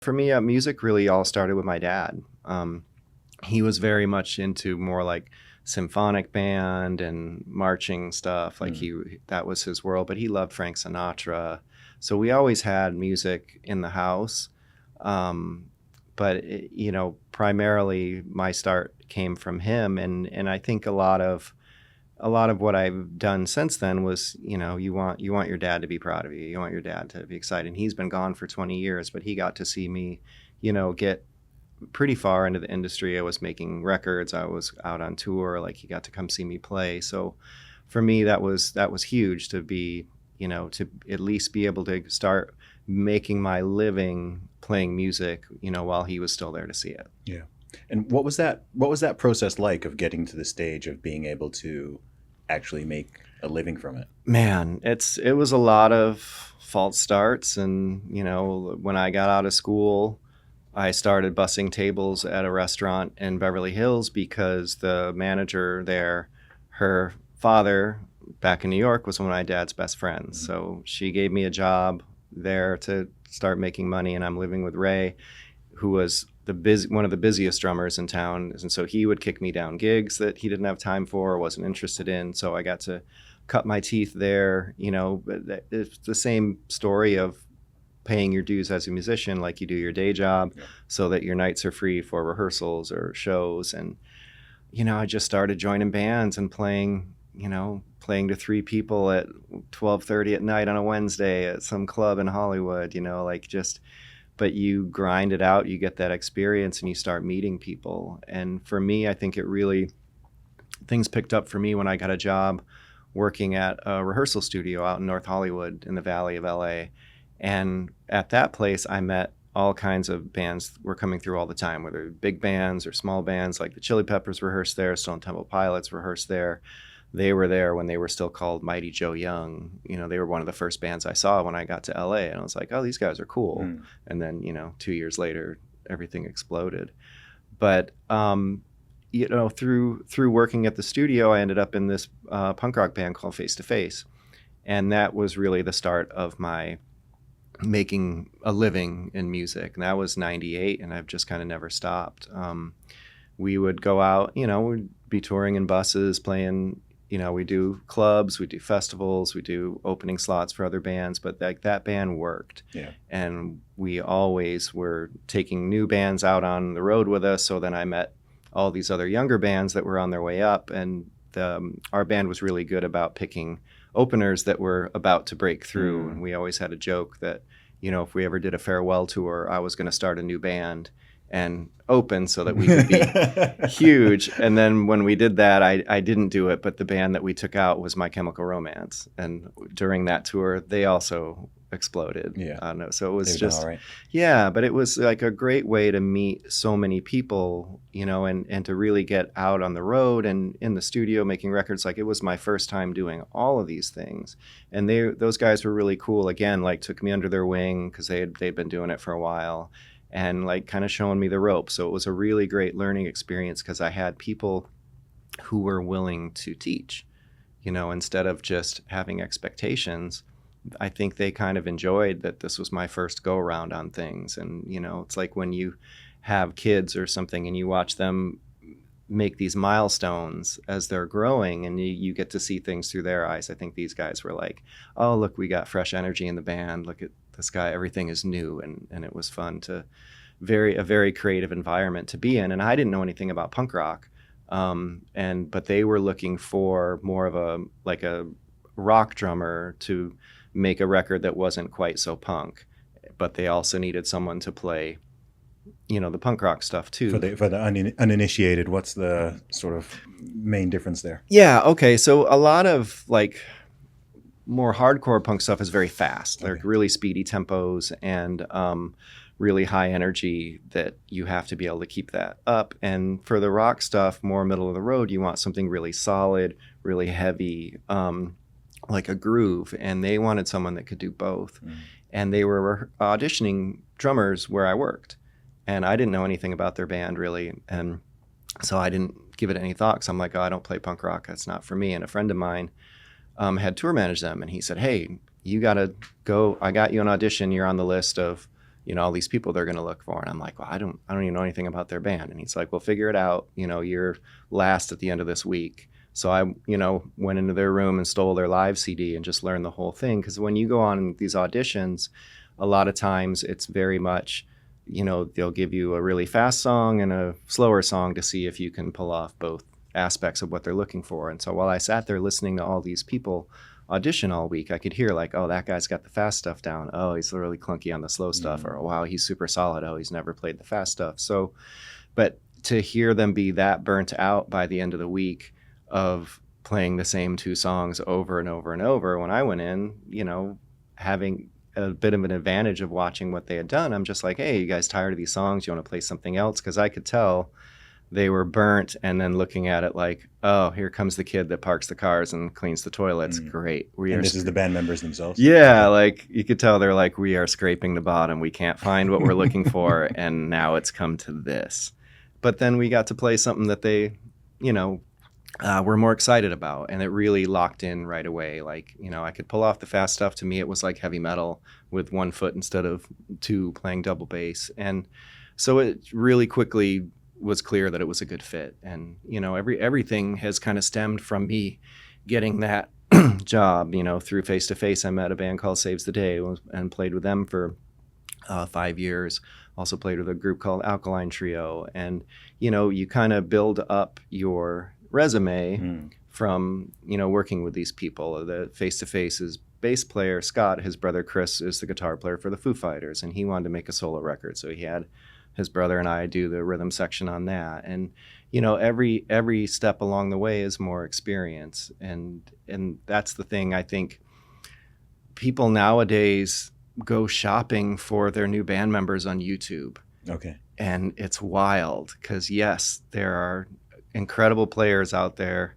For me, music really all started with my dad. He was very much into more like symphonic band and marching stuff. Like that was his world, but he loved Frank Sinatra. So we always had music in the house. Um, but primarily my start came from him, and I think a lot of what I've done since then was, you want your dad to be proud of you. You want your dad to be excited. And he's been gone for 20 years, but he got to see me, get pretty far into the industry. I was making records. I was out on tour. Like, he got to come see me play. So for me, that was huge to be, to at least be able to start making my living playing music, while he was still there to see it. Yeah. And what was that process like of getting to the stage of being able to actually make a living from it? Man, it was a lot of false starts. And, when I got out of school, I started bussing tables at a restaurant in Beverly Hills because the manager there, her father back in New York, was one of my dad's best friends. Mm-hmm. So she gave me a job there to start making money, and I'm living with Ray, who was one of the busiest drummers in town. And so he would kick me down gigs that he didn't have time for or wasn't interested in. So I got to cut my teeth there. But it's the same story of paying your dues as a musician, like you do your day job, so that your nights are free for rehearsals or shows. And, I just started joining bands and playing to 3 people at 12:30 at night on a Wednesday at some club in Hollywood, but you grind it out, you get that experience, and you start meeting people. And for me, I think things picked up for me when I got a job working at a rehearsal studio out in North Hollywood in the Valley of LA. And at that place, I met all kinds of bands were coming through all the time, whether big bands or small bands, like the Chili Peppers rehearsed there, Stone Temple Pilots rehearsed there. They were there when they were still called Mighty Joe Young. They were one of the first bands I saw when I got to LA. And I was like, oh, these guys are cool. And then, 2 years later, everything exploded. But, through working at the studio, I ended up in this punk rock band called Face to Face. And that was really the start of my making a living in music. And that was 98, and I've just kind of never stopped. We would go out, we'd be touring in buses, playing, we do clubs, we do festivals, we do opening slots for other bands, but that band worked. Yeah. And we always were taking new bands out on the road with us. So then I met all these other younger bands that were on their way up, and our band was really good about picking openers that were about to break through. And we always had a joke that, if we ever did a farewell tour, I was going to start a new band and open so that we could be huge. And then when we did that, I didn't do it, but the band that we took out was My Chemical Romance. And during that tour, they also exploded. Yeah. I don't know. So it was just, right. Yeah, but it was like a great way to meet so many people, and to really get out on the road and in the studio making records. Like, it was my first time doing all of these things. And those guys were really cool. Again, like, took me under their wing because they'd been doing it for a while, and like kind of showing me the ropes. So it was a really great learning experience because I had people who were willing to teach, instead of just having expectations. I think they kind of enjoyed that this was my first go around on things. And, it's like when you have kids or something and you watch them make these milestones as they're growing, and you get to see things through their eyes. I think these guys were like, oh, look, we got fresh energy in the band. Look at this guy. Everything is new. And it was fun a very creative environment to be in. And I didn't know anything about punk rock. But they were looking for more of a rock drummer to make a record that wasn't quite so punk, but they also needed someone to play, the punk rock stuff too. For the uninitiated, what's the sort of main difference there? Yeah. Okay. So a lot of like more hardcore punk stuff is very fast, like really speedy tempos and really high energy that you have to be able to keep that up. And for the rock stuff, more middle of the road, you want something really solid, really heavy, like a groove. And they wanted someone that could do both. And they were auditioning drummers where I worked. And I didn't know anything about their band really. And so I didn't give it any thought, because I'm like, oh, I don't play punk rock. That's not for me. And a friend of mine had tour managed them. And he said, hey, you got to go. I got you an audition. You're on the list of, all these people they're going to look for. And I'm like, well, I don't even know anything about their band. And he's like, well, figure it out. You're last at the end of this week. So I, went into their room and stole their live CD and just learned the whole thing. Because when you go on these auditions, a lot of times it's very much, they'll give you a really fast song and a slower song to see if you can pull off both aspects of what they're looking for. And so while I sat there listening to all these people audition all week, I could hear like, oh, that guy's got the fast stuff down. Oh, he's really clunky on the slow stuff. Or, wow, he's super solid. Oh, he's never played the fast stuff. So, but to hear them be that burnt out by the end of the week of playing the same two songs over and over and over, when I went in, having a bit of an advantage of watching what they had done, I'm just like, hey, you guys tired of these songs? You want to play something else? Because I could tell they were burnt, and then looking at it like, oh, here comes the kid that parks the cars and cleans the toilets. Great. And this is the band members themselves? Yeah, like you could tell they're like, we are scraping the bottom. We can't find what we're looking for, and now it's come to this. But then we got to play something that they, were more excited about, and it really locked in right away. Like, I could pull off the fast stuff. To me, it was like heavy metal with one foot instead of two playing double bass. And so it really quickly was clear that it was a good fit. And, everything has kind of stemmed from me getting that job, through Face to Face. I met a band called Saves the Day and played with them for 5 years. Also played with a group called Alkaline Trio. And, you kind of build up your resume from, working with these people. The Face to Face's bass player, Scott, his brother Chris is the guitar player for the Foo Fighters, and he wanted to make a solo record. So he had his brother and I do the rhythm section on that. And, every step along the way is more experience. And that's the thing. I think people nowadays go shopping for their new band members on YouTube. Okay. And it's wild because, yes, there are incredible players out there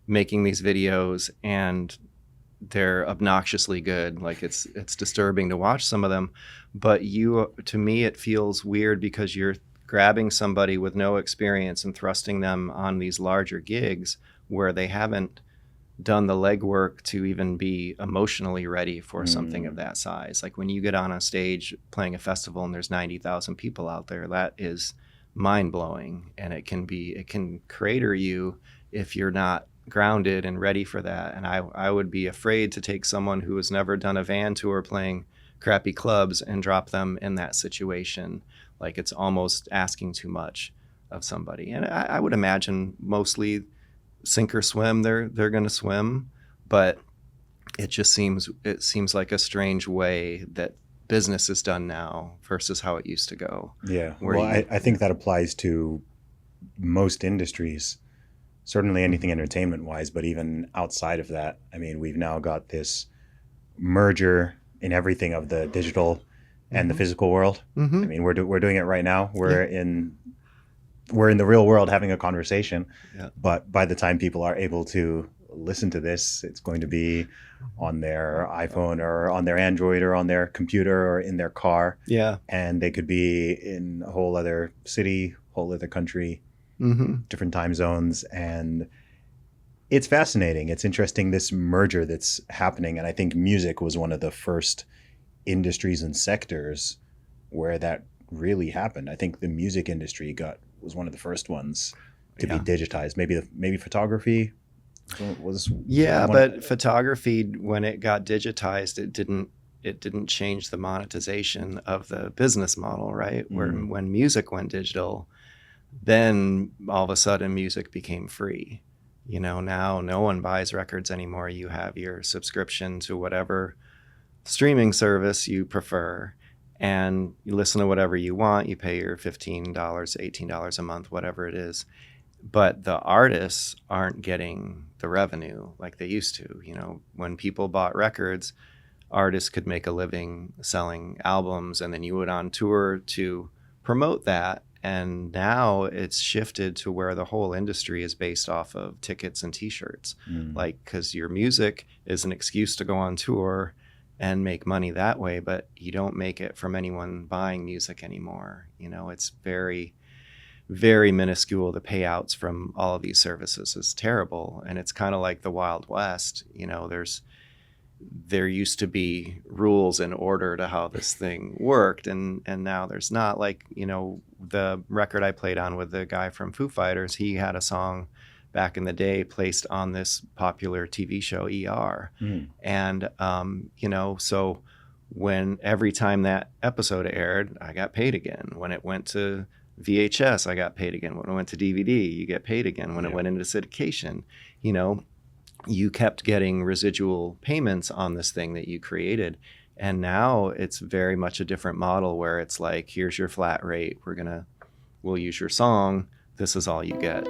making these videos, and they're obnoxiously good. Like it's disturbing to watch some of them, but to me, it feels weird because you're grabbing somebody with no experience and thrusting them on these larger gigs where they haven't done the legwork to even be emotionally ready for something of that size. Like when you get on a stage playing a festival and there's 90,000 people out there, that is mind blowing, and it can crater you if you're not grounded and ready for that. And I would be afraid to take someone who has never done a van tour playing crappy clubs and drop them in that situation. Like it's almost asking too much of somebody. And I would imagine mostly sink or swim, they're going to swim, but it seems like a strange way that business is done now versus how it used to go. Yeah. Well, I think that applies to most industries, certainly anything entertainment wise, but even outside of that. I mean, we've now got this merger in everything of the digital and the physical world. I mean, we're doing it right now. We're in the real world having a conversation, but by the time people are able to listen to this, it's going to be on their iPhone or on their Android or on their computer or in their car. Yeah. And they could be in a whole other city, whole other country, different time zones. And it's fascinating. It's interesting, this merger that's happening. And I think music was one of the first industries and sectors where that really happened. I think the music industry was one of the first ones to be digitized. Maybe photography was but photography, when it got digitized, it didn't change the monetization of the business model, right? When music went digital, then all of a sudden music became free. Now no one buys records anymore. You have your subscription to whatever streaming service you prefer, and you listen to whatever you want. You pay your $15, $18 a month, whatever it is. But the artists aren't getting the revenue like they used to. When people bought records, artists could make a living selling albums, and then you went on tour to promote that. And now it's shifted to where the whole industry is based off of tickets and t-shirts. Like, because your music is an excuse to go on tour and make money that way, but you don't make it from anyone buying music anymore. It's very, very minuscule. The payouts from all of these services is terrible. And it's kind of like the Wild West. there used to be rules and order to how this thing worked, and now there's not. Like, you know, the record I played on with the guy from Foo Fighters, he had a song back in the day placed on this popular TV show ER. And you know, so when every time that episode aired, I got paid again. When it went to VHS, I got paid again. When it went to DVD, you get paid again. When it went into syndication, you know, you kept getting residual payments on this thing that you created. And now it's very much a different model where it's like, here's your flat rate. We'll use your song. This is all you get.